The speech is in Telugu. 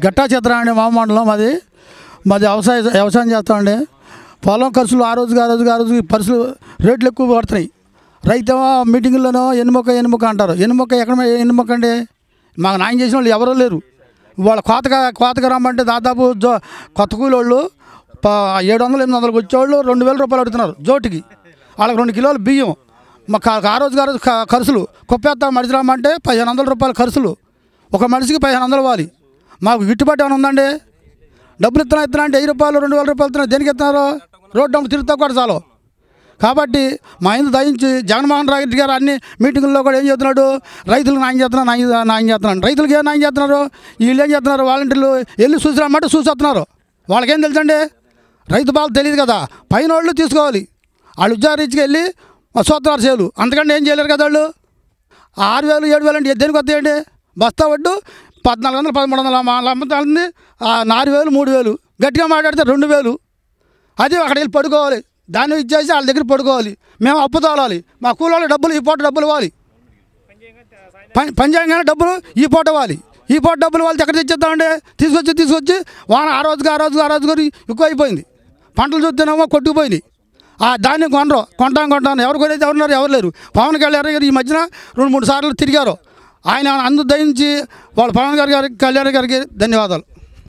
గట్టా చిత్ర అండి మా మండలం మాది వ్యవసాయం చేస్తామండి. పొలం ఖర్చులు ఆ రోజు పరిస్థితులు రేట్లు ఎక్కువ పడుతున్నాయి. రైతేమో మీటింగుల్లోనో ఎన్నుమొక్క అంటారు. ఎక్కడ ఎన్నుమొక్క అండి? మాకు న్యాయం చేసిన వాళ్ళు ఎవరూ లేరు. వాళ్ళ కోతగా రమ్మంటే దాదాపు కొత్త కూలి వాళ్ళు 700-800 వచ్చేవాళ్ళు 2000 రూపాయలు అడుగుతున్నారు జోటికి. వాళ్ళకి 2 కిలోలు బియ్యం. మాకు ఆ రోజు ఖర్చులు కుప్పేత్తా మనిషి రమ్మంటే 1500 రూపాయలు ఖర్చులు. ఒక మనిషికి 1500 ఇవ్వాలి. మాకు గిట్టుబాటు ఏమైనా ఉందండి? డబ్బులు ఇస్తున్నా అంటే 1000 రూపాయలు 2000 రూపాయలు ఇస్తున్నారు. దేనికి ఇస్తున్నారు? రోడ్డు అమ్మ తిరుగుతా కూడా చాలు. కాబట్టి మా ఇందు దయించి జగన్మోహన్ రెడ్డి గారు అన్ని మీటింగుల్లో కూడా ఏం చేస్తున్నాడు? రైతులకు న్యాయం చేస్తున్నాడు. రైతులకు ఏం న్యాయం చేస్తున్నారు? వీళ్ళు ఏం చేస్తున్నారు? వాలంటీర్లు వెళ్ళి చూసిరమ్మంటే చూసేస్తున్నారు. వాళ్ళకేం తెలుసండి? రైతు బాధ తెలియదు కదా. పైన వాళ్ళు తీసుకోవాలి. వాళ్ళు ఉద్యోగరీత్యాకి వెళ్ళి సూత్రాలు చేయలు. అంతకంటే ఏం చేయలేరు కదా వాళ్ళు. 6000-7000 అంటే దేనికి వస్తాయండి? బస్తా వడ్డు 1400-1300 అమ్ముతుంది. 4000 3000 గట్టిగా మాట్లాడితే 2000. అది అక్కడ వెళ్ళి పడుకోవాలి. దాన్ని ఇచ్చేసి వాళ్ళ దగ్గర పడుకోవాలి. మేము అప్పు తోలాలి. మా కూలోళ్ళ డబ్బులు ఈ పూట డబ్బులు ఇవ్వాలి. పంచాంగానే డబ్బులు ఈ పూట ఇవ్వాలి. ఈ పూట డబ్బులు వాళ్ళు ఎక్కడ తెచ్చేద్దామండి? తీసుకొచ్చి వాన ఆ రోజు ఎక్కువ అయిపోయింది. పంటలు చూస్తేనేమో కొట్టుకుపోయింది. ధాన్యం కొంటాను ఎవరు కొనేది ఎవరు లేరు. పవన్ కళ్యాణ్ గారు ఈ మధ్యన 2-3 సార్లు తిరిగారు. ఆయన అందు దయించి వాళ్ళ పవన్ కళ్యాణ్ గారికి ధన్యవాదాలు.